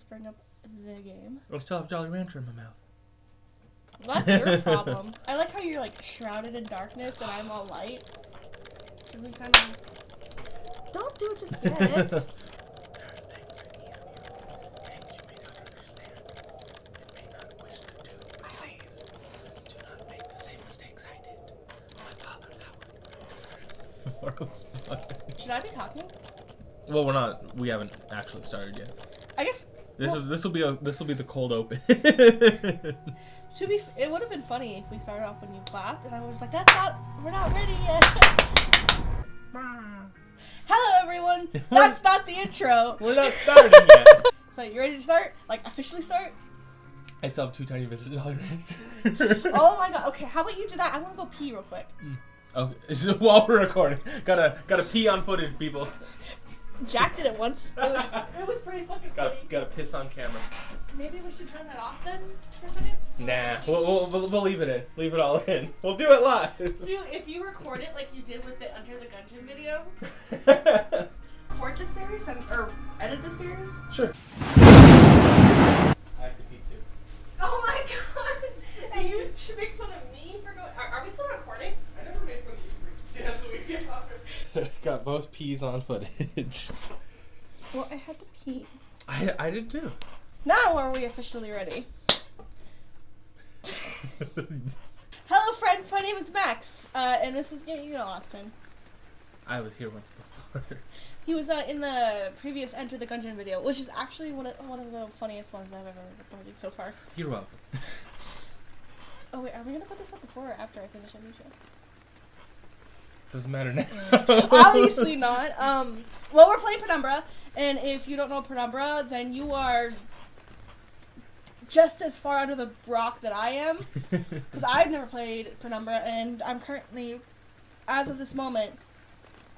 let's bring up the game. I still have Jolly Rancher in my mouth. Well, that's your problem. I like how you're like shrouded in darkness and I'm all light. Should we kind of... Don't do it just yet. Should I be talking? Well, we're not. We haven't actually started yet. I guess This will be the cold open. it would have been funny if we started off when you clapped and I was like, we're not ready yet. Hello everyone. That's not the intro. We're not starting yet. So you ready to start? Like officially start? I still have 2 tiny bits of Jolly Rancher. Oh my god. Okay, how about you do that? I want to go pee real quick. Okay, so while we're recording, gotta pee on footage, people. Jack did it once. It was pretty fucking funny. Gotta piss on camera. Maybe we should turn that off then for a second? Nah, we'll leave it in. Leave it all in. We'll do it live. Dude, if you record it like you did with the Enter the Gungeon video, record this series or edit this series? Sure. I have to pee too. Oh my god! And you make fun of me for going. Are we still recording? I never made fun of you. Yeah, so we get off. Got both peas on footage. Well, I had to pee. I did too. Now are we officially ready? Hello friends, my name is Max, and this is you know Austin. I was here once before. He was in the previous Enter the Gungeon video, which is actually one of the funniest ones I've ever recorded so far. You're welcome. Oh wait, are we gonna put this up before or after I finish Aniel? Doesn't matter now. Obviously not. Well, we're playing Prenumbra, and if you don't know Prenumbra, then you are just as far under the rock that I am, because I've never played Prenumbra, and I'm currently, as of this moment,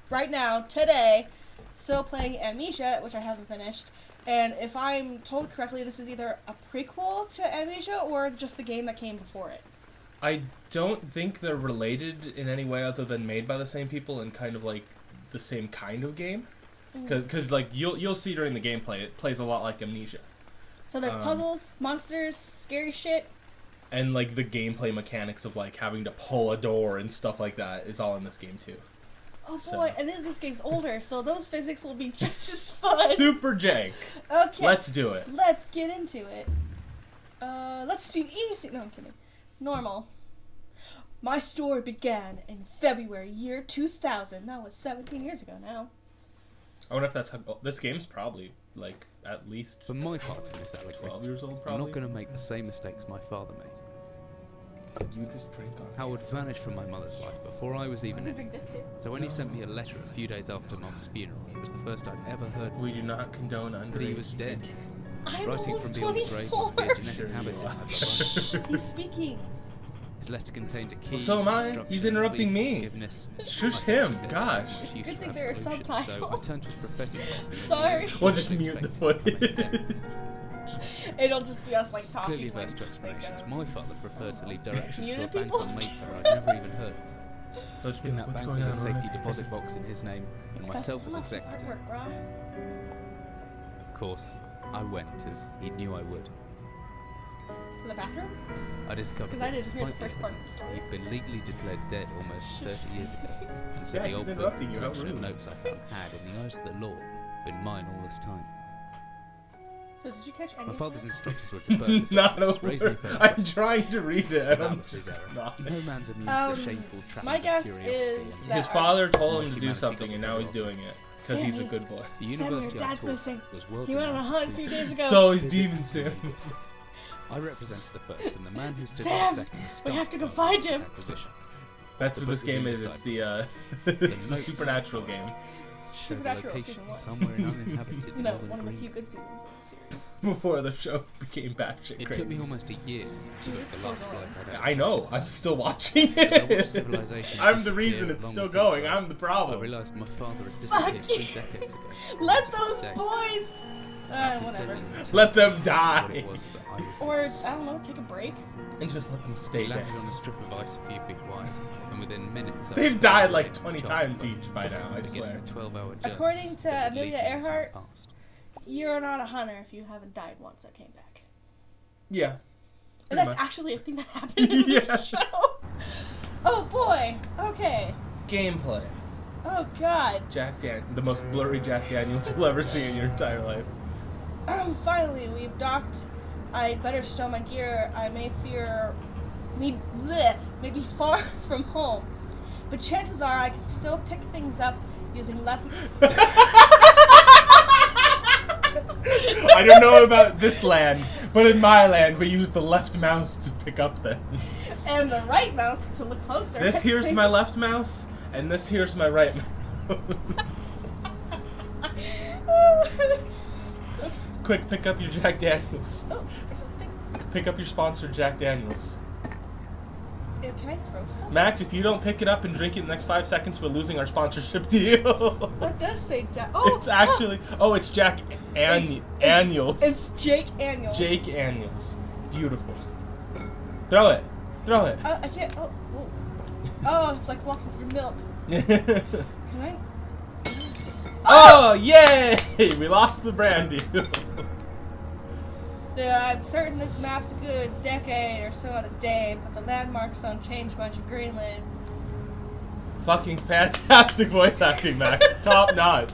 right now, today, still playing Amnesia, which I haven't finished. And if I'm told correctly, this is either a prequel to Amnesia or just the game that came before it. I don't think they're related in any way other than made by the same people and kind of like the same kind of game. Because like you'll see during the gameplay, it plays a lot like Amnesia. So there's puzzles, monsters, scary shit. And like the gameplay mechanics of like having to pull a door and stuff like that is all in this game too. Oh boy, and this game's older, so those physics will be just as fun. Super jank. Okay. Let's do it. Let's get into it. Let's do easy. No, I'm kidding. Normal. My story began in February, year 2000. That was 17 years ago now. I wonder if that's how... This game's probably, like, at least... For my part in this allegory, 12 years old, I'm probably. not going to make the same mistakes my father made. You just drink on Howard vanished from my mother's life before I was even in Drink it. this too. So when he sent me a letter a few days after Mom's funeral, it was the first I'd ever heard We do not condone underage. that he was dead. I'm Writing almost from beyond the grave 24. must be a genetic habit in my blood. He's speaking. His letter contained a key. Well, so am I. instructions, He's interrupting pleas for me. forgiveness. Shush him. Gosh. It's a Excuse good thing for there are absolution, subtitles. So I turned to his prophetic voice. Sorry. We'll just mute the footage. It'll just be us like talking. Clearly versed to like, explanations, my father preferred to leave directions to a Muted bank people? on Mayfair I'd never even heard. They'll just be In like, that what's bank going was on? a safety Ryan? deposit box in his name, and That's myself as lovely executor. artwork, bro. Of course, I went as he knew I would. To the bathroom? I discovered 'Cause I that didn't hear the despite first part of the story. he'd been legally declared dead almost 30 years ago, and so Yeah, the he's old book interrupting you, how collection of rude. notes I found had, in the eyes of the law, been mine all this time. So did you catch any? My of father's that? instructions were to burn the Not document, raise me over. for I'm trying to read it. And I'm Obviously just there not. No man's immune to the shameful trappings my guess of curiosity is and that His father told him to do Humanity something, got and now the he's law. doing it because he's a Sammy. good boy. the Sam, university your I dad's taught missing. was world He went on a renowned hunt a for few its days ago. So he's physics Demon Sam. and linguistics. I represented the first, and the man who stood Sam, the second was we have to go stumped find by him. acquisition. That's The what this book was game is. It's the it's the notes. supernatural game. Showed the Supernatural location season 1. somewhere in uninhabited No, northern one of the Greenland. few good seasons of the series. Before the show became batshit It crazy. took me almost a year to Dude, book it's the still last going. flight I'd ever I know. I'm still watching As I watched it. civilization I'm the disappear reason it's along still with the going. flow. I'm the I problem. realised my father had Fuck disappeared you. 3 decades ago. Let To those this day, boys. Whatever. considering the Let them what die. it was that I was Or I don't know, take a break. And just let them We stay dead. landed on a strip of ice a few feet wide, and within minutes I They've was died on like a 20 charter times boat, each by now, I beginning swear. a 12-hour journey According to that would Amelia lead me into the Earhart, past. You're not a hunter if you haven't died once and came back. Yeah. And that's much. actually a thing that happened in the show. Oh boy. Okay. Gameplay. Oh god. The most blurry Jack Daniels you'll ever see in your entire life. Finally, we've docked. I'd better stow my gear. I may be far from home, but chances are I can still pick things up using left. I don't know about this land, but in my land we use the left mouse to pick up things. And the right mouse to look closer. This here's my left mouse, and this here's my right mouse. Quick, pick up your Jack Daniels. Oh, there's a thing. Pick up your sponsor, Jack Daniels. Can I throw stuff? Max, if you don't pick it up and drink it in the next 5 seconds, we're losing our sponsorship deal. It does say Jack. Oh, It's actually... Oh, it's Jack Aniels. It's Jake Aniels. Jake Aniels. Beautiful. Throw it. Throw it. I can't. Oh, whoa. Oh, it's like walking through milk. Can I? Oh, yay! We lost the brand deal. I'm certain this map's a good decade or so out of date, but the landmarks don't change much in Greenland. Fucking fantastic voice acting, Max. Top notch.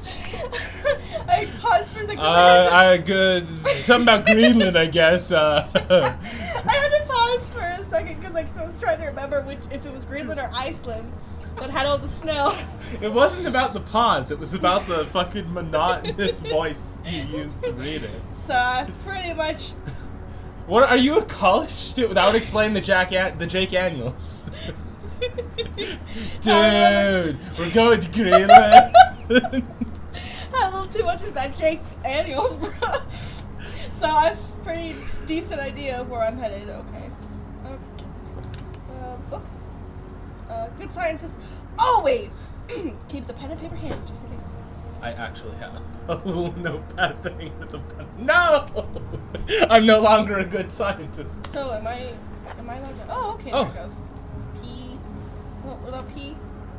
I paused for a second. Good. Something about Greenland, I guess. I had to pause for a second because I was trying to remember if it was Greenland or Iceland that had all the snow. It wasn't about the pause. It was about the fucking monotonous voice you used to read it. So I pretty much. What are you, a college student? That would explain the Jake Aniels. Dude, we're going to Greenland. Had a little too much of that Jake Aniels, bro. So I have a pretty decent idea of where I'm headed. Okay. Book. Good scientist always keeps a pen and paper handy just in case. I actually have a little notepad thing with a pen. No! I'm no longer a good scientist. So am I like that? Oh, okay, Oh. there it goes. P. What about P?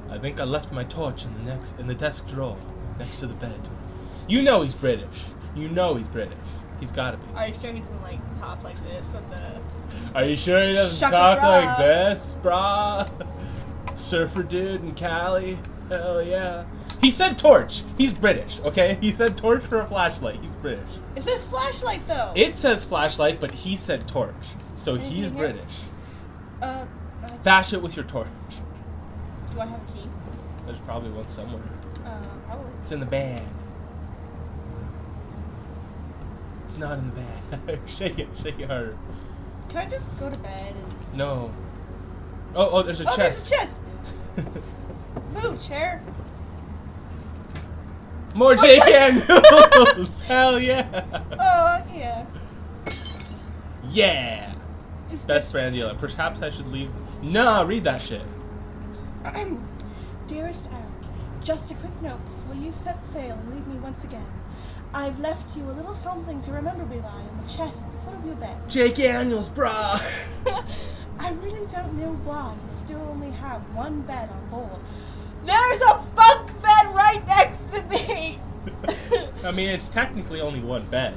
I think I left my torch in the desk drawer next to the bed. You know he's British. You know he's British. He's gotta be. Are you sure he doesn't like talk like this with the... Are you sure he doesn't Shaka talk bra. like this, brah? Surfer dude in Cali? Hell yeah. He said torch. He's British, okay? He said torch for a flashlight. He's British. It says flashlight though. It says flashlight, but he said torch. So Anything he's here? British. I- Bash it with your torch. Do I have a key? There's probably one somewhere. Probably. It's in the bag. It's not in the bag. Shake it harder. Can I just go to bed and... No. Oh, there's a Oh, chest. there's a chest! Move, chair. More Jake Daniels! Hell yeah! Oh, yeah. Yeah! This Best brand deal. Perhaps I should leave. Nah, read that shit. Dearest Eric, just a quick note before you set sail and leave me once again. I've left you a little something to remember me by in the chest at the foot of your bed. Jake Daniels, brah! I really don't know why you still only have one bed on board. There's a bunk bed right next to me! I mean, it's technically only one bed.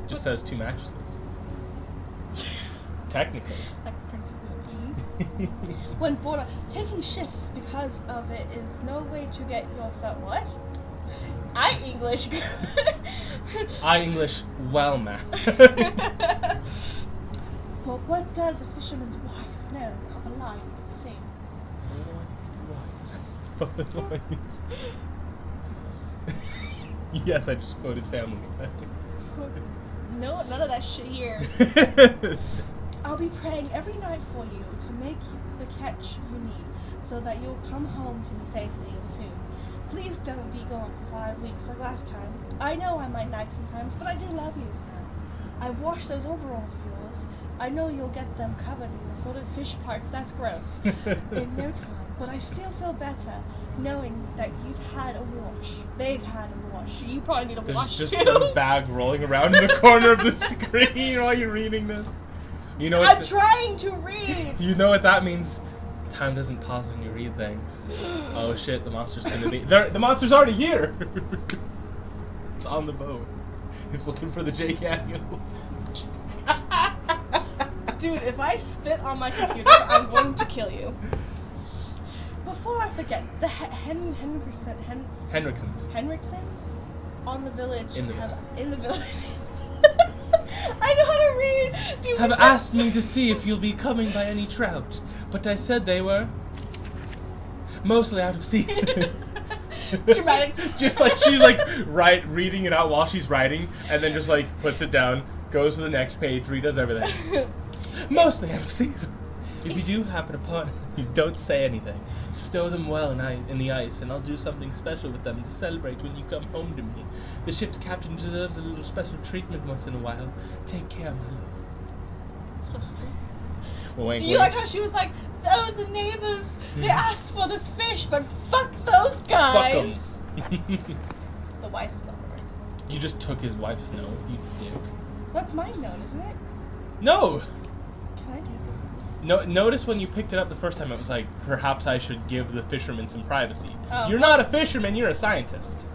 It just has 2 mattresses. Technically. Like the Princess and the Pea. When bored, taking shifts because of it is no way to get yourself. What? I English. I English well, man. Well, what does a fisherman's wife know of a life at sea? Yes, I just quoted Family Guy. No, none of that shit here. I'll be praying every night for you to make the catch you need, so that you'll come home to me safely and soon. Please don't be gone for 5 weeks like last time. I know I might nag sometimes, but I do love you. I've washed those overalls of yours. I know you'll get them covered in assorted fish parts. That's gross. In no time. But I still feel better knowing that you've had a wash. They've had a wash. You probably need a wash There's too. just some bag rolling around in the corner of the screen while you're reading this. You know I'm what? trying to read. You know what that means? Time doesn't pause when you read things. Oh shit! The monster's gonna be there. The monster's already here. It's on the boat. He's looking for the Jake Aniel. Dude, if I spit on my computer, I'm going to kill you. Before I forget, the Henriksons on the village In the village. I know how to read. Dude, have asked me to see if you'll be coming by any trout, but I said they were mostly out of season. Dramatic. Just like she's like reading it out while she's writing, and then just like puts it down, goes to the next page, redoes everything. Mostly out of season. If you do happen upon it, don't say anything. Stow them well in the ice, and I'll do something special with them to celebrate when you come home to me. The ship's captain deserves a little special treatment once in a while. Take care, my love. Special treatment. Wink, Do you like how she was like, oh, the neighbors, they asked for this fish, but fuck those guys. Fuck 'em. The wife's lover. You just took his wife's note, you dick. That's my note, isn't it? No! Can I take this one? No, notice when you picked it up the first time, it was like, perhaps I should give the fisherman some privacy. Oh. You're not a fisherman, you're a scientist.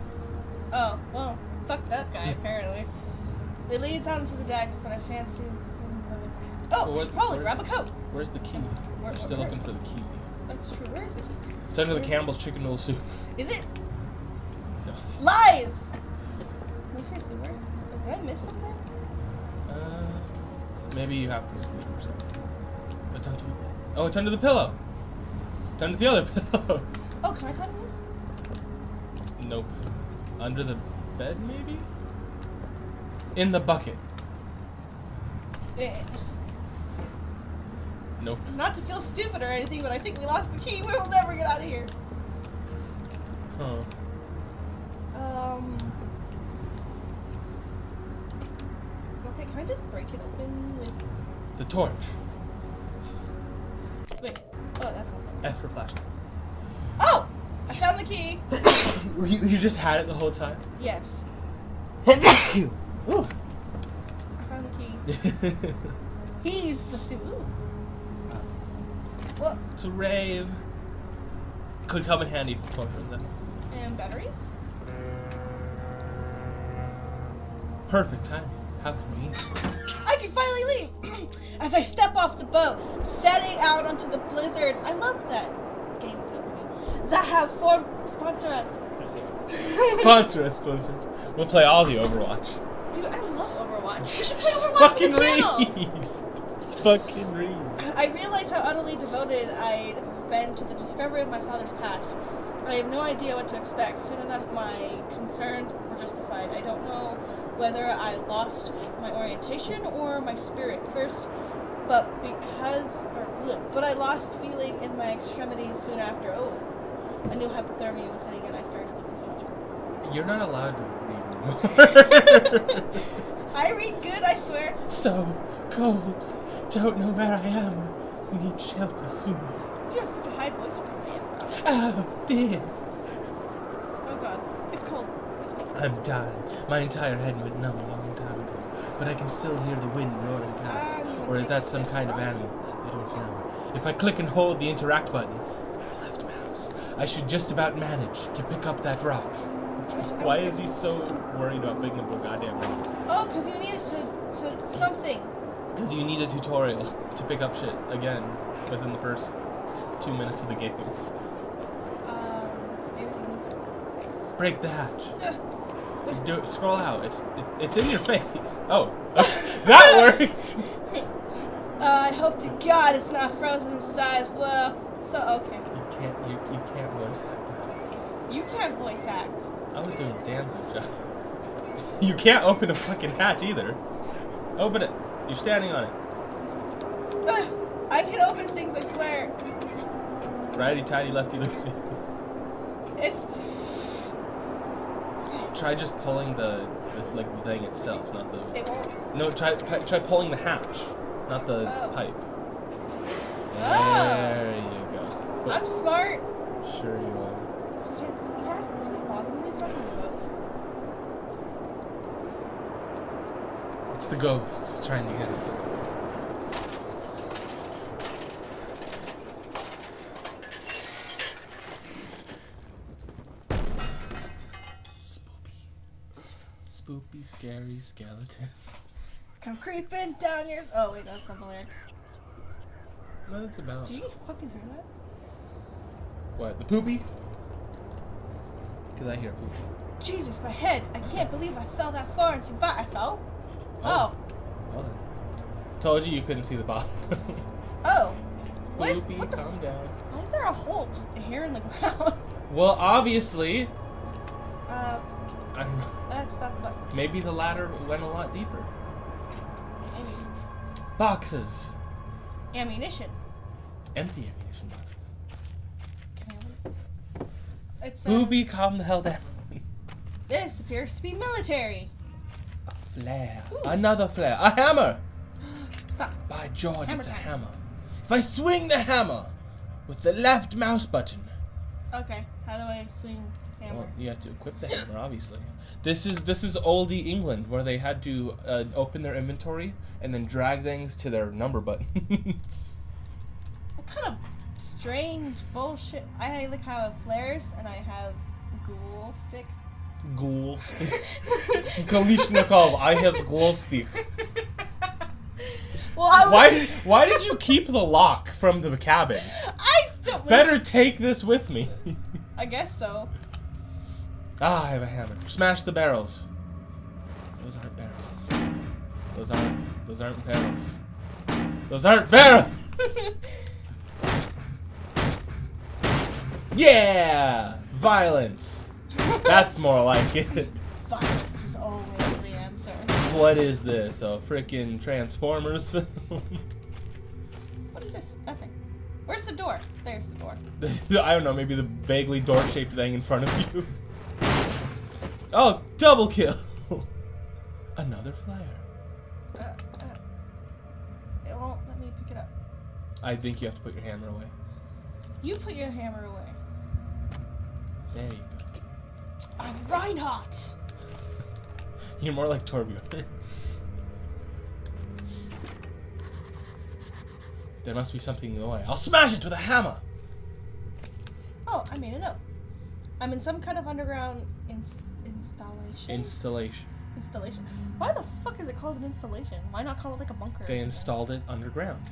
Oh, well, fuck that guy, apparently. It leads out into the deck, but I fancy... Oh, Well, we should probably grab a coat. Where's the key? Where- We're still where- looking for the key. That's true. Where is the key? It's under the Campbell's chicken noodle soup. Is it? No. Lies! No, seriously, where's... Did I miss something? Maybe you have to sleep or something. But don't do it. Oh, it's under the pillow. It's under the other pillow. Oh, can I climb this? Nope. Under the bed, maybe? In the bucket. Eh. Nope. Not to feel stupid or anything, but I think we lost the key. We will never get out of here. Huh. Okay, can I just break it open with... The torch. Wait. Oh, that's not that. F for flashlight. Oh! I found the key. You just had it the whole time? Yes. Ooh. I found the key. He's the stupid... Ooh. Well, It's a rave. Could come in handy if the torch runs out. and batteries? Perfect timing. How convenient. I can finally leave! As I step off the boat, setting out onto the blizzard. I love that game company that have formed... Sponsor us. Sponsor us, Blizzard. We'll play all the Overwatch. Dude, I love Overwatch. We should play Overwatch Fucking on the channel. read! Fucking read. I realized how utterly devoted I'd been to the discovery of my father's past. I have no idea what to expect. Soon enough, my concerns were justified. I don't know whether I lost my orientation or my spirit first, but I lost feeling in my extremities soon after. Oh, a new hypothermia was setting in. I started looking for shelter. You're not allowed to read anymore. I read good, I swear. So cold. Don't know where I am. Need shelter soon. You have such a high voice for a man, bro. Oh, dear. Oh god, it's cold. It's cold. I'm dying. My entire head went numb a long time ago, but I can still hear the wind roaring past. Or is that some kind of animal? I don't know. If I click and hold the interact button, my left mouse, I should just about manage to pick up that rock. Why is he so worried about picking up a goddamn rock? Oh, because you needed to something. Because you need a tutorial to pick up shit again within the first 2 minutes of the game. Everything's nice. Break the hatch. Scroll out. It's in your face. Oh, that worked. I hope to God it's not frozen inside as well. So okay. You can't voice act. You can't voice act. I was doing a damn good job. You can't open a fucking hatch either. Open it. You're standing on it. I can open things, I swear. Righty tighty, lefty loosey. It's Try just pulling the thing itself, not the. it won't. No, try pulling the hatch, not the pipe. Oh. There you go. I'm smart. Sure you are. I can see my mom. What are you talking about? It's the ghosts trying to get us. Spoopy, scary. Scary skeleton. Come creeping down your. Oh wait, that's not the lyric. What it's about? Do you fucking hear that? What? The poopy? Because I hear poopy. Jesus, my head! I can't believe I fell that far and survived. I fell. Oh. Well then. Told you couldn't see the bottom. Oh. What? Poopy, What the? calm down. Why is there a hole? Just a hair in the ground. Well, obviously. Uh. I don't know. That's not the button. Maybe the ladder went a lot deeper. Maybe. Boxes. Ammunition. Empty ammunition boxes. Can I open it? It says, Poopy, calm the hell down. this appears to be military. A flare. Ooh. Another flare. A hammer. Stop. By George, Hammer it's a time. hammer. If I swing the hammer with the left mouse button. Okay. How do I swing hammer? Well, you have to equip the hammer, obviously. This is oldie England, where they had to open their inventory and then drag things to their number buttons. What kind of strange bullshit? I like have flares and I have ghoul stick. Ghoul stick. Kalishnikov, I have glow stick. Well, I was. Why did you keep the lock from the cabin? I don't. Better take this with me. I guess so. Ah, I have a hammer. Smash the barrels. Those aren't barrels. Those aren't barrels. Those aren't barrels. Yeah! Violence. That's more like it. Violence is always the answer. What is this? A frickin' Transformers film? What is this? Nothing. Where's the door? There's the door. I don't know, maybe the vaguely door-shaped thing in front of you. Oh, double kill. Another flare. It won't let me pick it up. I think you have to put your hammer away. You put your hammer away. There you go. I'm Reinhardt. You're more like Torbjorn. There must be something in the way. I'll smash it with a hammer! Oh, I made it up. I'm in some kind of underground installation. Installation. Why the fuck is it called an installation? Why not call it like a bunker? They installed it underground.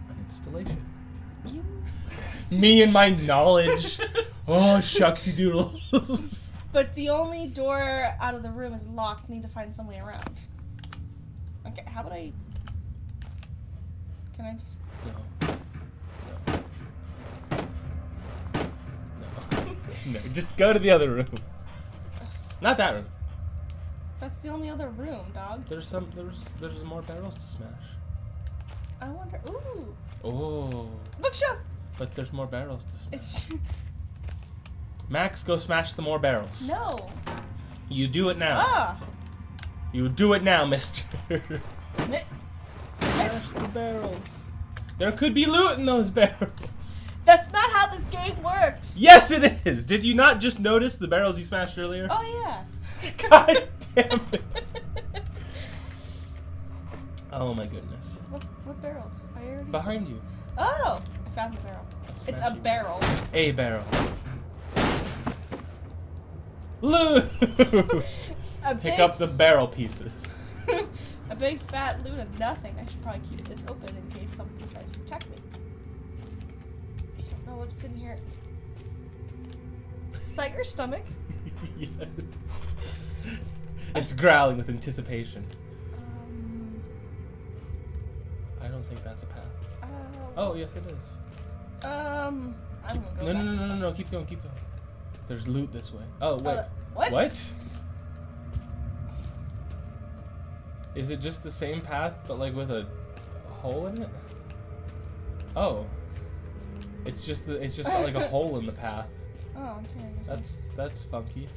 An installation. You. Me and my knowledge. Oh, shucksy doodles. But the only door out of the room is locked. Need to find some way around. Okay, how about I? Can I just? No. No, just go to the other room. Not that room. That's the only other room, dog. There's more barrels to smash. I wonder. Ooh. Oh. Bookshelf. But there's more barrels to smash. It's. Max, go smash the more barrels. No. You do it now. Ah. You do it now, mister. Mi- Smash the barrels. There could be loot in those barrels. That's not how this game works. Yes, it is. Did you not just notice the barrels you smashed earlier? Oh yeah. God damn it. Oh my goodness. What barrels? I already. Behind you. Oh, I found a barrel. It's a Smashing. barrel. A barrel. Loot! Pick up the barrel pieces. A big fat loot of nothing. I should probably keep this open in case something tries to attack me. I don't know what's in here. Is that your stomach? Yeah. It's growling with anticipation. Um. I don't think that's a path. Uh, Oh, yes, it is. I'm gonna go. No, back no, no, this no, no, way. no, keep going, keep going. There's loot this way. Oh, wait. What? What? Is it just the same path, but like with a hole in it? Oh. It's just got like a hole in the path. Oh, okay. I guess That's funky.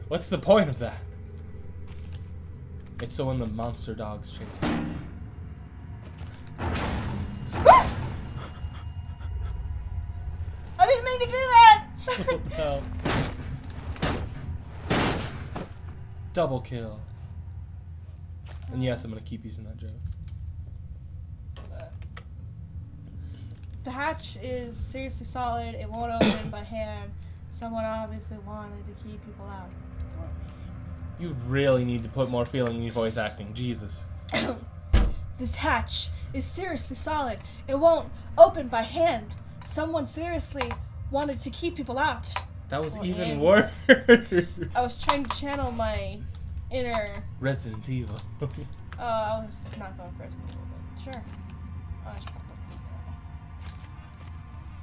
What's the point of that? It's so when the monster dogs chase you. I didn't mean to do that. Oh, no. Double kill. And yes, I'm gonna keep using that joke. The hatch is seriously solid. It won't open by hand. Someone obviously wanted to keep people out. You really need to put more feeling in your voice acting. Jesus. This hatch is seriously solid. It won't open by hand. Someone seriously wanted to keep people out. That was Oh, even and- worse. I was trying to channel my inner... Resident Evil. I was not going for Resident Evil, but sure. Oh, I should probably...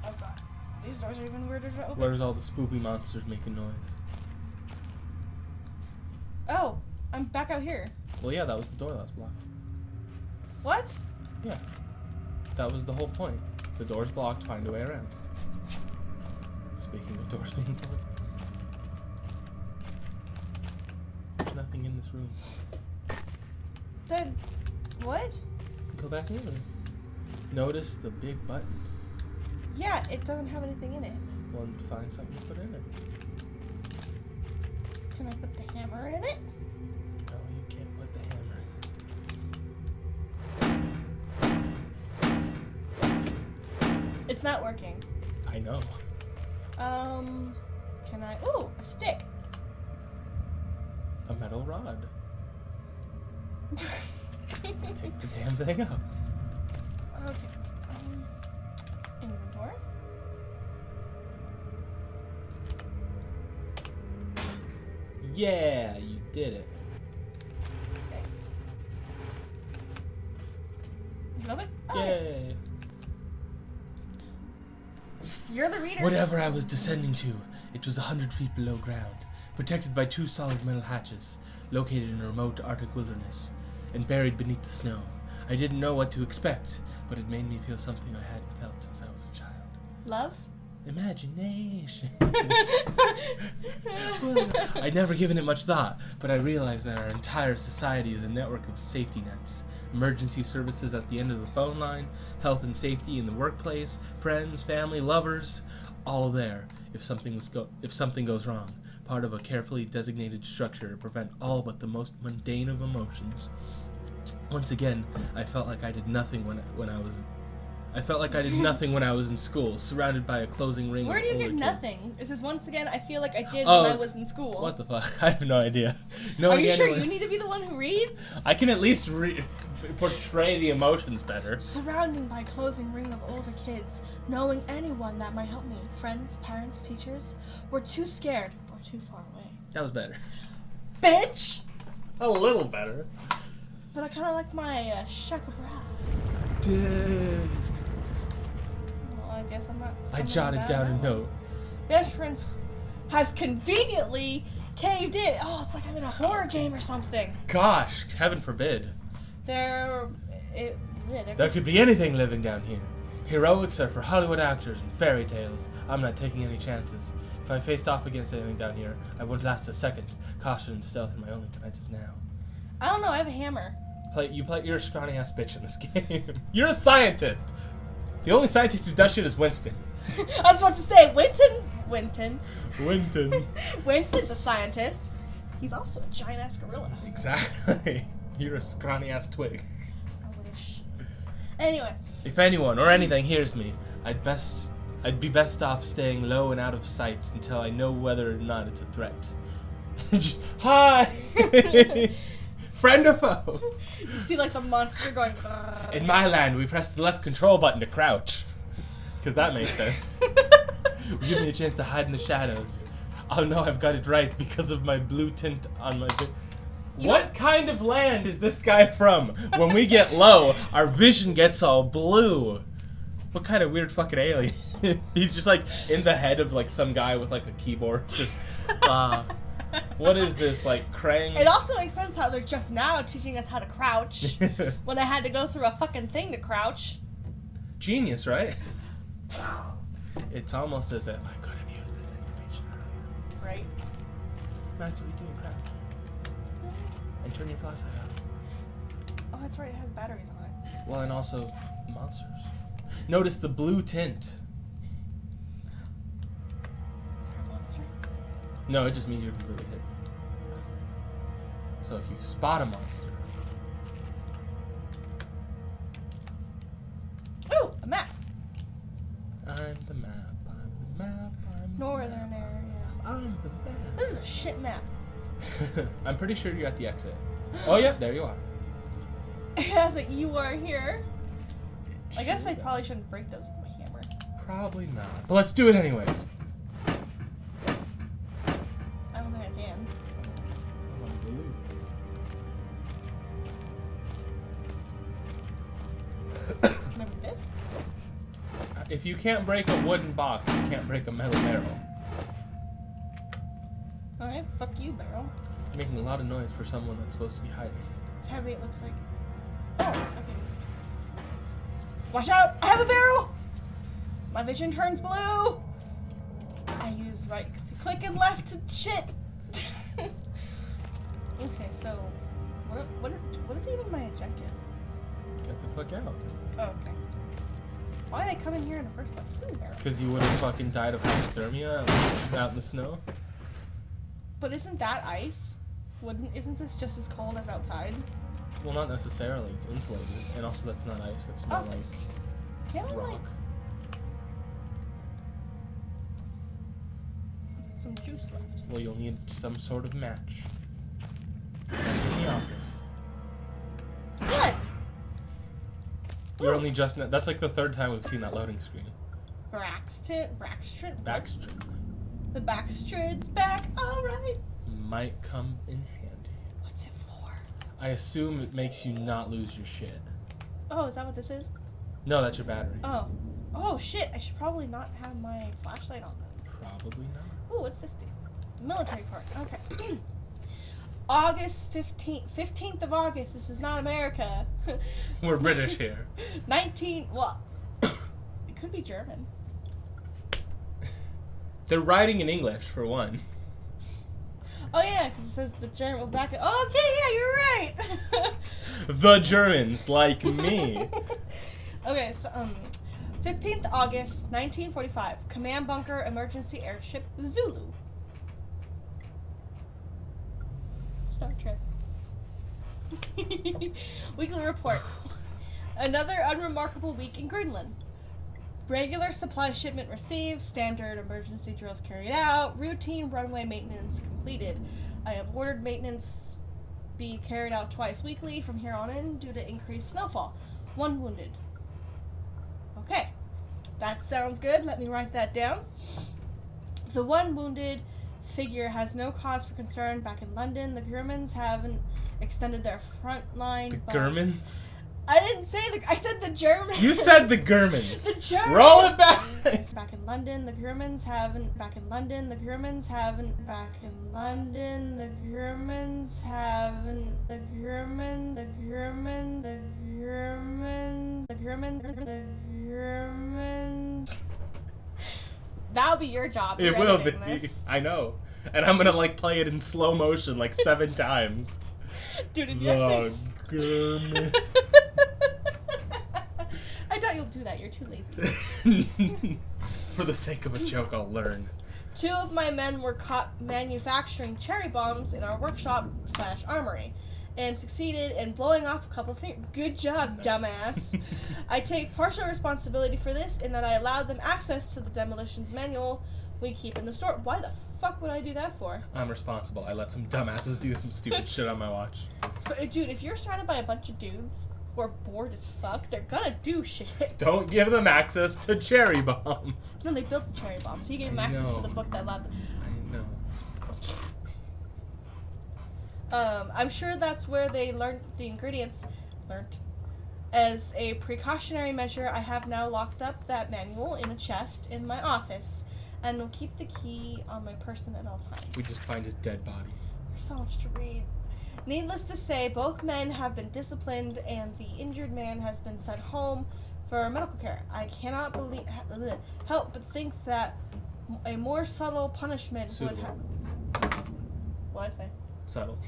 Oh god. These doors are even weirder to open. Where's all the spoopy monsters making noise? Oh, I'm back out here. Well, yeah, that was the door that was blocked. What? Yeah. That was the whole point. The door's blocked, find a way around. Speaking of doors being blocked. There's nothing in this room. Then, what? Go back in. Notice the big button. Yeah, it doesn't have anything in it. Well, find something to put in it. Can I put the hammer in it? No, you can't put the hammer in. It's not working. I know. Can I... Ooh, a stick. A metal rod. Take the damn thing out. Okay. Inventory. Yeah, you did it. Is it open? Oh, Yay. you're the reader. Whatever I was descending to, it was 100 feet below ground, protected by 2 solid metal hatches, located in a remote Arctic wilderness, and buried beneath the snow. I didn't know what to expect, but it made me feel something I hadn't felt since I was a child. Love? Imagination. I'd never given it much thought, but I realized that our entire society is a network of safety nets. Emergency services at the end of the phone line, health and safety in the workplace, friends, family, lovers, all there if something goes wrong. Part of a carefully designated structure to prevent all but the most mundane of emotions. Once again, I felt like I did nothing when I was in school, surrounded by a closing ring. Where of do you older get kids. nothing? This is once again, I feel like I did Oh, when I was in school. What the fuck? I have no idea. No Are you idea sure anyone- you need to be the one who reads? I can at least portray the emotions better. Surrounded by a closing ring of older kids, knowing anyone that might help me, friends, parents, teachers, were too scared or too far away. That was better. Bitch! A little better. But I kind of like my shaka bra. Well, I guess I'm not. I coming jotted back down a now. note. The entrance has conveniently caved in. Oh, it's like I'm in a horror game or something. Gosh, heaven forbid. There There could be anything living down here. Heroics are for Hollywood actors and fairy tales. I'm not taking any chances. If I faced off against anything down here, I wouldn't last a second. Caution and stealth are my only defenses now. I don't know. I have a hammer. You're a scrawny ass bitch in this game. You're a scientist. The only scientist who does shit is Winston. I was about to say Winton. Winston. Winston's a scientist. He's also a giant ass gorilla. Exactly. You're a scrawny ass twig. I wish. Anyway, If anyone or anything hears me, I'd be best off staying low and out of sight until I know whether or not it's a threat. Just hi, friend or foe. you see like the monster going. In my land, we press the left control button to crouch, because that makes sense. Give me a chance to hide in the shadows. I'll know I've got it right because of my blue tint on my. What kind of land is this guy from? When we get low, our vision gets all blue. What kind of weird fucking alien? He's just like in the head of like some guy with like a keyboard. Just, what is this, like Krang? It also makes sense how they're just now teaching us how to crouch when I had to go through a fucking thing to crouch. Genius, right? It's almost as if I could have used this information earlier. Right. Max, what are you doing? Crouch. And turn your flashlight on. Oh, that's right. It has batteries on it. Well, and also monsters. Notice the blue tint. Is there a monster? No, it just means you're completely hidden. So if you spot a monster, Ooh, a map. I'm the map. I'm the map. I'm the Northern map. area. I'm the map. This is a shit map. I'm pretty sure you're at the exit. Oh, yep, there you are. It has a you are here. I guess I probably shouldn't break those with my hammer. Probably not. But let's do it anyways. I don't think I can. Can I break this? If you can't break a wooden box, you can't break a metal barrel. Alright, fuck you, barrel. You're making a lot of noise for someone that's supposed to be hiding. It's heavy, it looks like. Oh, okay. Watch out! I have a barrel! My vision turns blue! I use right click and left to shit! Okay, so... What is even my objective? Get the fuck out. Oh, okay. Why did I come in here in the first place? Ooh, barrel. Because you would have fucking died of hypothermia out in the snow. But isn't that ice? Isn't this just as cold as outside? Well, not necessarily. It's insulated. And also that's not ice. That's more Office. Can't I, like like, rock. some juice left? Well, you'll need some sort of match. In the office. Good! You're only just... That's like the third time we've seen that loading screen. Braxton? Backstreet. The Backstreet's back, alright. Might come in handy. What's it for? I assume it makes you not lose your shit. Oh, is that what this is? No, that's your battery. Oh. Oh, shit. I should probably not have my flashlight on then. Probably not. Ooh, what's this do? Military part. Okay. August 15th of August. This is not America. We're British here. 19... Well, it could be German. They're writing in English, for one. Oh, yeah, because it says the German... back... Okay, yeah, you're right. The Germans, like me. Okay, so, 15th August, 1945. Command bunker, emergency airship, Zulu. Star Trek. Weekly report. Another unremarkable week in Greenland. Regular supply shipment received, standard emergency drills carried out, routine runway maintenance completed. I have ordered maintenance be carried out twice weekly from here on in due to increased snowfall. 1 wounded. Okay, that sounds good. Let me write that down. The 1 wounded figure has no cause for concern. Back in London, the Germans haven't extended their front line. The Germans? I didn't say I said the Germans. You said the Germans. The Germans. Roll it back. Back in London, the Germans haven't. Back in London, the Germans haven't. Back in London, the Germans haven't. The German. The German. The German. The German. The German. That'll be your job. It will be. This. I know. And I'm gonna like play it in slow motion like 7 times. Dude, if you actually... German. I doubt you'll do that. You're too lazy. For the sake of a joke, I'll learn. 2 of my men were caught manufacturing cherry bombs in our workshop/armory and succeeded in blowing off a couple of fingers. Good job, dumbass. I take partial responsibility for this in that I allowed them access to the demolitions manual we keep in the store. Why the fuck would I do that for? I'm responsible. I let some dumbasses do some stupid shit on my watch. But, dude, if you're surrounded by a bunch of dudes who are bored as fuck, they're gonna do shit. Don't give them access to cherry bombs. No, they built the cherry bomb, so he gave them access to the book that allowed them. I know. I'm sure that's where they learned the ingredients. As a precautionary measure, I have now locked up that manual in a chest in my office, and will keep the key on my person at all times. We just find his dead body. There's so much to read. Needless to say, both men have been disciplined, and the injured man has been sent home for medical care. I cannot help but think that a more subtle punishment would have... What'd I say? Subtle.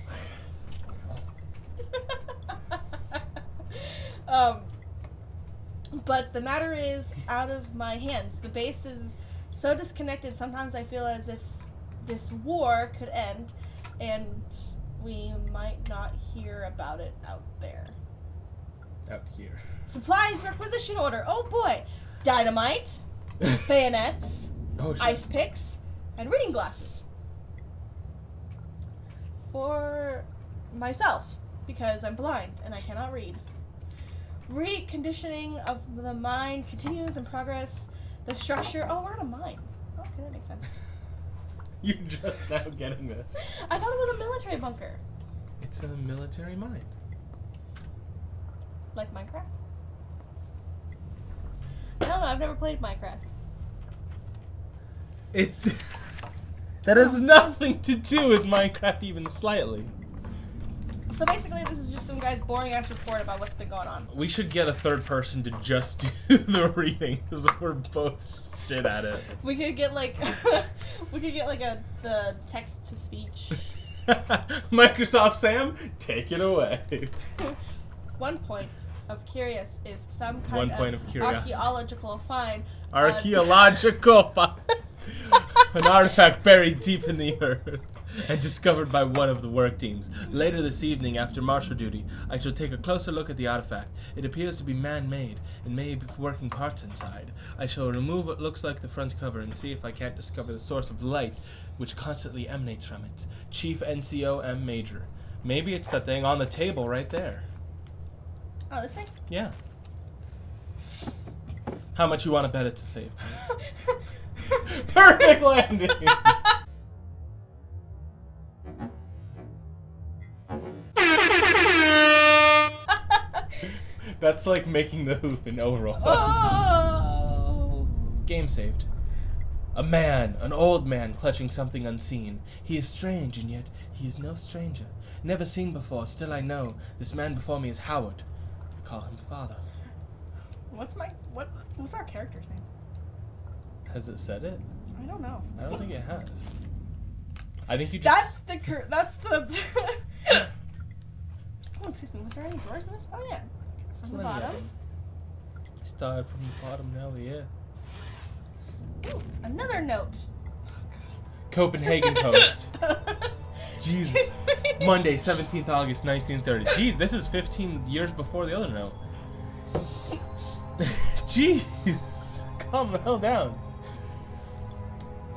But the matter is out of my hands. The base is so disconnected, sometimes I feel as if this war could end, and we might not hear about it out there. Out here. Supplies requisition order. Oh boy. Dynamite, bayonets, ice picks, and reading glasses. for myself because I'm blind and I cannot read. Reconditioning of the mind continues in progress. The structure. Oh, we're in a mine. Okay, that makes sense. You're just now getting this. I thought it was a military bunker. It's a military mine. Like Minecraft? I don't know, I've never played Minecraft. It that has nothing to do with Minecraft even slightly. So basically this is just some guy's boring ass report about what's been going on. We should get a third person to just do the reading because we're both shit at it. We could get like the text to speech. Microsoft Sam, take it away. 1 point of curious is some kind One point of of curiosity. archaeological find. Archaeological an artifact buried deep in the earth and discovered by one of the work teams. Later this evening, after marshal duty, I shall take a closer look at the artifact. It appears to be man-made and may have working parts inside. I shall remove what looks like the front cover and see if I can't discover the source of light which constantly emanates from it. Chief NCO M. Major. Maybe it's that thing on the table right there. Oh, this thing? Yeah. How much you want to bet it to save? Perfect landing! That's like making the hoop in Overwatch. Oh! Game saved. A man, an old man, clutching something unseen. He is strange, and yet he is no stranger. Never seen before, still I know. This man before me is Howard. I call him Father. What's our character's name? Has it said it? I don't know. I don't think it has. I think you just... That's the Oh, excuse me, was there any drawers in this? Oh yeah. From the bottom. Started from the bottom, now we're here. Ooh, another note. Copenhagen Post. Jesus. Monday, 17th August, 1930. Jeez, this is 15 years before the other note. Jeez. Calm the hell down.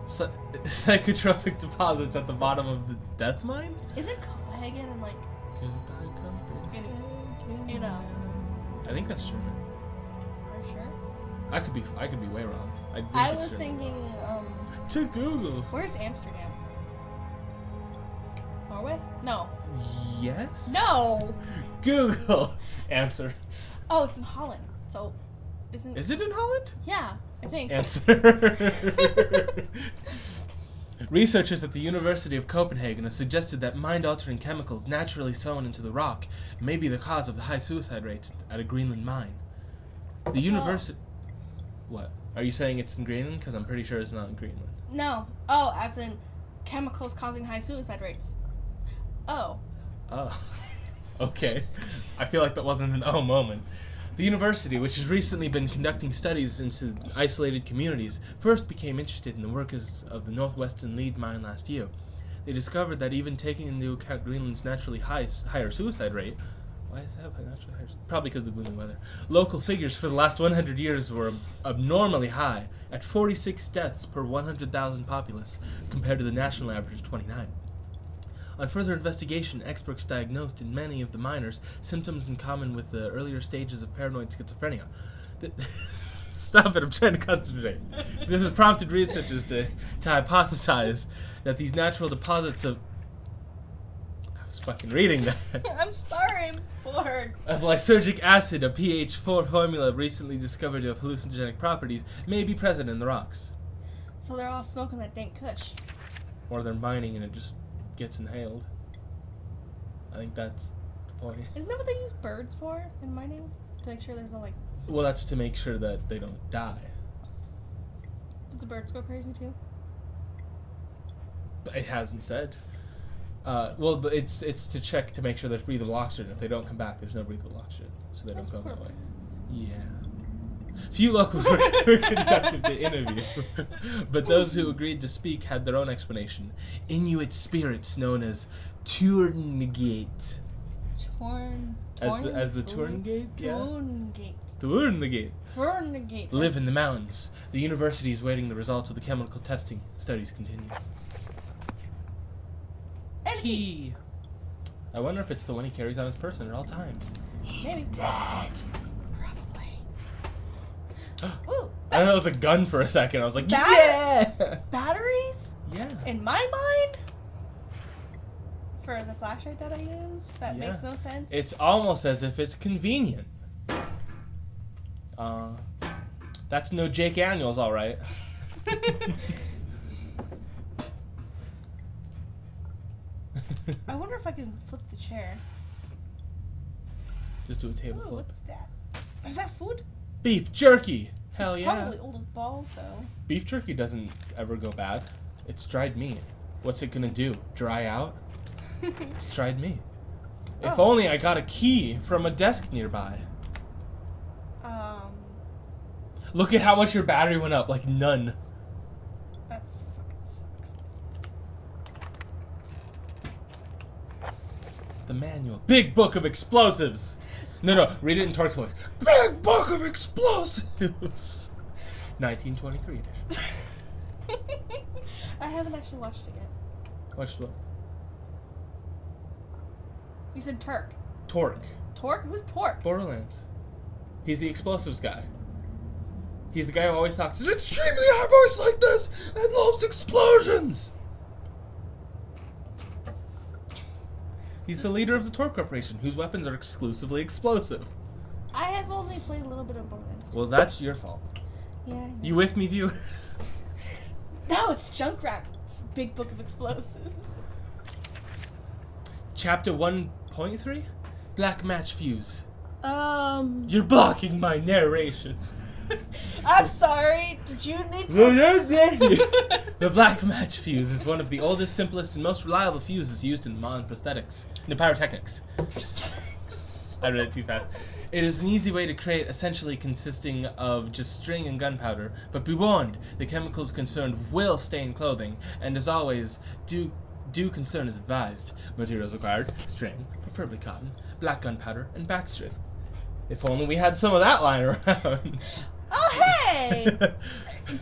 Psychotropic deposits at the bottom of the death mine? Isn't Copenhagen and like Goodbye, Copenhagen. you know? I think that's true. Are you sure? I could be way wrong. I was thinking, to Google. where's Amsterdam? Norway? No. Yes? No! Google. Answer. Oh, it's in Holland. So, Is it in Holland? Yeah, I think. Answer. Researchers at the University of Copenhagen have suggested that mind-altering chemicals naturally sown into the rock may be the cause of the high suicide rates at a Greenland mine. The university... What? Are you saying it's in Greenland? Because I'm pretty sure it's not in Greenland. No. Oh, as in chemicals causing high suicide rates. Oh. Oh. Okay. I feel like that wasn't an oh moment. The university, which has recently been conducting studies into isolated communities, first became interested in the workers of the northwestern lead mine last year. They discovered that even taking into account Greenland's naturally higher suicide rate, why is that naturally higher? Probably because of the gloomy weather. Local figures for the last 100 years were abnormally high, at 46 deaths per 100,000 populace, compared to the national average of 29. On further investigation, experts diagnosed in many of the miners symptoms in common with the earlier stages of paranoid schizophrenia. Stop it, I'm trying to concentrate. This has prompted researchers to hypothesize that these natural deposits of... I was fucking reading that. I'm sorry, I'm bored. Of lysergic acid, a pH 4 formula recently discovered of hallucinogenic properties, may be present in the rocks. So they're all smoking that dank kush. Or they're mining and it just gets inhaled. I think that's the point. Isn't that what they use birds for in mining? To make sure there's no like... Well, that's to make sure that they don't die. Did the birds go crazy too? But it hasn't said. Well, it's to check to make sure there's breathable oxygen. If they don't come back, there's no breathable oxygen, so they Those don't go poor that way. birds. Yeah. Few locals were conducted to interview, but those who agreed to speak had their own explanation. Inuit spirits known as Turnegate. As the Turnegate? Yeah. Turnegate. Turnegate. Live in the mountains. The university is waiting the results of the chemical testing. Studies continue. And Key. I wonder if it's the one he carries on his person at all times. Maybe. Dead. Probably. Ooh. I thought it was a gun for a second. I was like, Yeah! yeah! Batteries? Yeah. In my mind? For the flashlight that I use? That Yeah. makes no sense. It's almost as if it's convenient. That's no Jake Aniels, all right. I wonder if I can flip the chair. Just do a table Ooh, flip. what's that? Is that food? Beef jerky. Hell It's yeah. probably old as balls, though. Beef jerky doesn't ever go bad. It's dried meat. What's it gonna do? Dry out? It's dried meat. If Oh. only I got a key from a desk nearby. Look at how much your battery went up. Like none. That's fucking sucks. The manual. Big Book of Explosives. No, read it in Torque's voice. Big Book of Explosives. 1923 edition. I haven't actually watched it yet. Watch what? You said Turk. Torque. Torque? Who's Torque? Borderlands. He's the explosives guy. He's the guy who always talks in an extremely high voice like this and loves explosions. He's the leader of the Torque Corporation, whose weapons are exclusively explosive. I have only played a little bit of Borderlands. Well, that's your fault. Yeah, I know. You with me, viewers? No, it's Junkrat's Big Book of Explosives. Chapter 1.3? Black Match Fuse. You're You're blocking my narration. I'm sorry. Did you need to? The Black Match Fuse is one of the oldest, simplest, and most reliable fuses used in modern prosthetics. No, pyrotechnics. I read it too fast. It is an easy way to create, essentially consisting of just string and gunpowder, but be warned, the chemicals concerned will stain clothing, and as always, due concern is advised. Materials required: string, preferably cotton, black gunpowder, and backstring. If only we had some of that lying around. Oh, hey!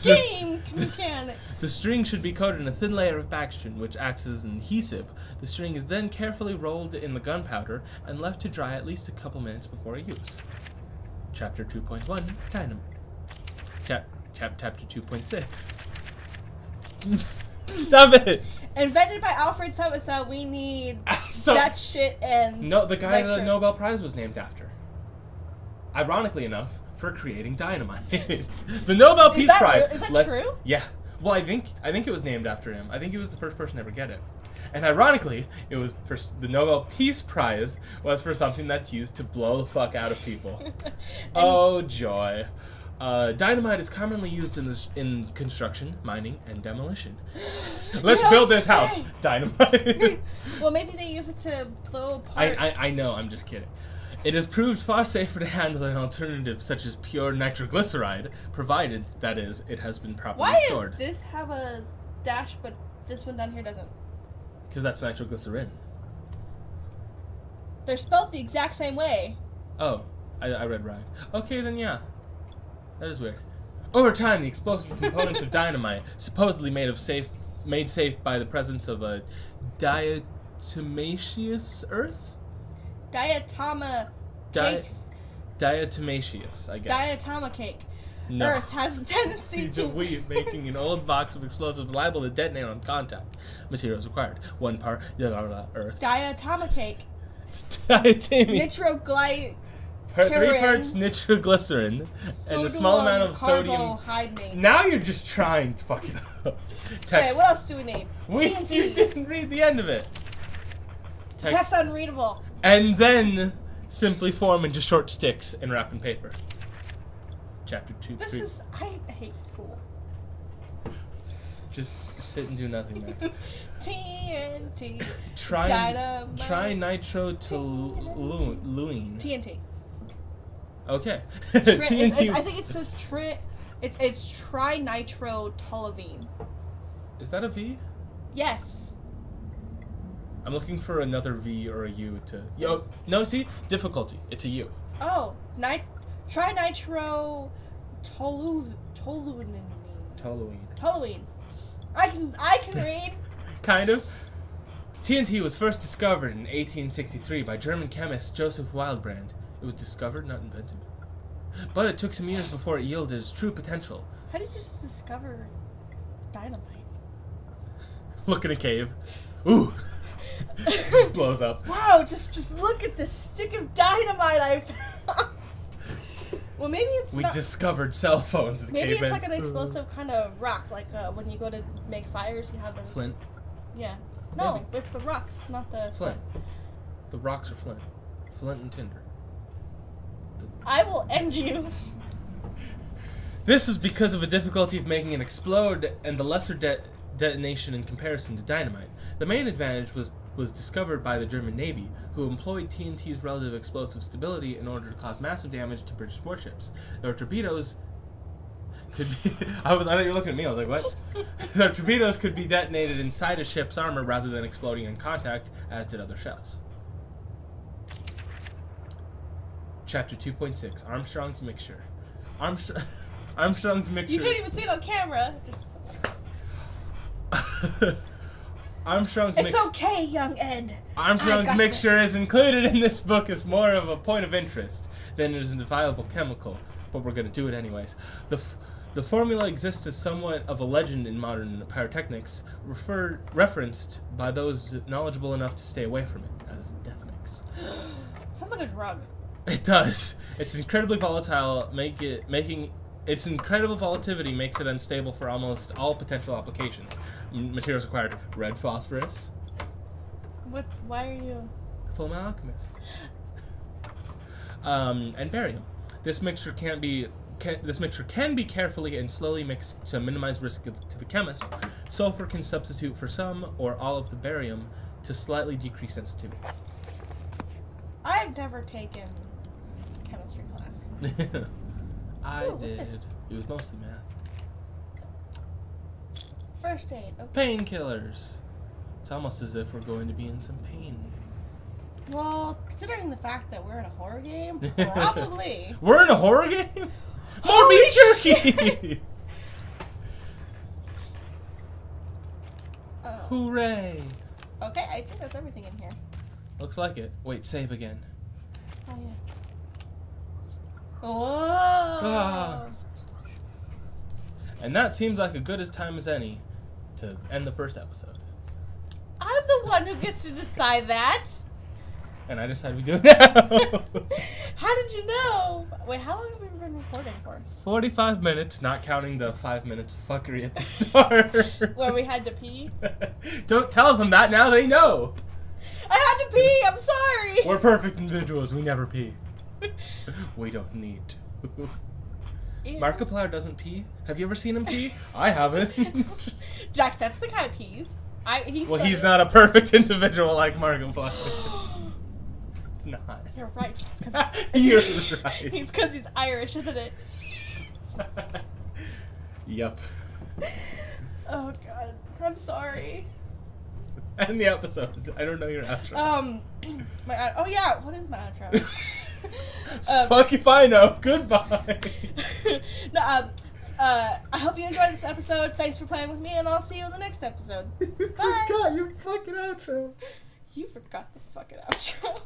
Game mechanic. The string should be coated in a thin layer of backstring, which acts as an adhesive. The string is then carefully rolled in the gunpowder and left to dry at least a couple minutes before use. Chapter 2.1, Dynamite. Chapter 2.6. Stop it! Invented by Alfred Somerset, we need So, that shit and... no, the guy the lecture. Nobel Prize was named after. Ironically enough, for creating dynamite. The Nobel Peace Prize. Is that true? Yeah. Well, I think it was named after him. I think he was the first person to ever get it. And ironically, it was for the Nobel Peace Prize was for something that's used to blow the fuck out of people. Oh joy. Dynamite is commonly used in construction, mining, and demolition. Let's build this house. Dynamite. Well, maybe they use it to blow parts. I know, I'm just kidding. It has proved far safer to handle than alternatives such as pure nitroglyceride, provided, that is, it has been properly Why stored. does this have a dash, but this one down here doesn't? Because that's nitroglycerin. They're spelled the exact same way. Oh, I read right. Okay, then yeah. That is weird. Over time, the explosive components of dynamite, supposedly made safe by the presence of a diatomaceous earth? Diatomaceous, I guess. Diatoma cake. No. Earth has a tendency Seeds to... of wheat making an old box of explosives liable to detonate on contact. Materials required: 1 part earth. Diatoma cake. Diatomy. 3 parts nitroglycerin and a small amount of sodium. Carbohydrate. Now you're just trying to fuck it up. Okay, what else do we need? You TNT. didn't read the end of it. Text unreadable. And then simply form into short sticks and wrap in paper. Chapter 2. This 3. is... I hate school. Just sit and do nothing, Max. TNT. Trinitro Dynamite. luine. TNT. Okay. TNT. I think it says it's trinitrotoluene. Is that a V? Yes. I'm looking for another V or a U to... Yo, no, see? Difficulty. It's a U. Oh, trinitrotoluene. Toluene. Toluene. I can read. Kind of. TNT was first discovered in 1863 by German chemist Joseph Wildbrand. It was discovered, not invented. But it took some years before it yielded its true potential. How did you just discover dynamite? Look in a cave. Ooh. Just blows up. Wow, just look at this stick of dynamite I found. Well, maybe it's We not. discovered cell phones as a Maybe it's caveman. like an explosive kind of rock, like when you go to make fires, you have those. Flint. Yeah. No, Maybe. it's the rocks, not the. Flint. The rocks are flint. Flint and tinder. I will end you. This was because of a difficulty of making it explode and the lesser detonation in comparison to dynamite. The main advantage was discovered by the German Navy, who employed TNT's relative explosive stability in order to cause massive damage to British warships. Their torpedoes could be... I thought you were looking at me, I was like, what? Their torpedoes could be detonated inside a ship's armor rather than exploding in contact, as did other shells. Chapter 2.6, Armstrong's Mixture. Armstrong's Mixture... You can't even see it on camera. Just. Armstrong's It's okay, young Ed. Armstrong's I got mixture this. is included in this book as more of a point of interest than it is a viable chemical, but we're going to do it anyways. The formula exists as somewhat of a legend in modern pyrotechnics, referenced by those knowledgeable enough to stay away from it as death mix. Sounds like a drug. It does. It's incredibly volatile, its incredible volatility makes it unstable for almost all potential applications. Materials required: red phosphorus, What? Why are you? Full Metal Alchemist, and barium. This mixture can be carefully and slowly mixed to minimize risk to the chemist. Sulfur can substitute for some or all of the barium to slightly decrease sensitivity. I've never taken chemistry class. I Ooh, what's did. this? It was mostly math. First aid. Okay. Painkillers. It's almost as if we're going to be in some pain. Well, considering the fact that we're in a horror game, probably. We're in a horror game? More Holy meat jerky! Hooray! Okay, I think that's everything in here. Looks like it. Wait, save again. Oh yeah. Whoa! Ah. And that seems like a good as time as any to end the first episode. I'm the one who gets to decide that. And I decided we do it now. How did you know? Wait, how long have we been recording for? 45 minutes, not counting the 5 minutes of fuckery at the start. Where we had to pee? Don't tell them that, now they know. I had to pee, I'm sorry. We're perfect individuals, we never pee. We don't need to. Ew. Markiplier doesn't pee. Have you ever seen him pee? I haven't. Jacksepticeye pees. He's not a perfect individual like Markiplier. It's not. You're right. It's 'cause You're right. It's because he's Irish, isn't it? Yep. Oh god, I'm sorry. End the episode. I don't know your outro. Oh yeah, what is my outro? Fuck if I know. Goodbye. No, I hope you enjoyed this episode. Thanks for playing with me, and I'll see you in the next episode. Bye. Forgot your fucking outro. You forgot the fucking outro.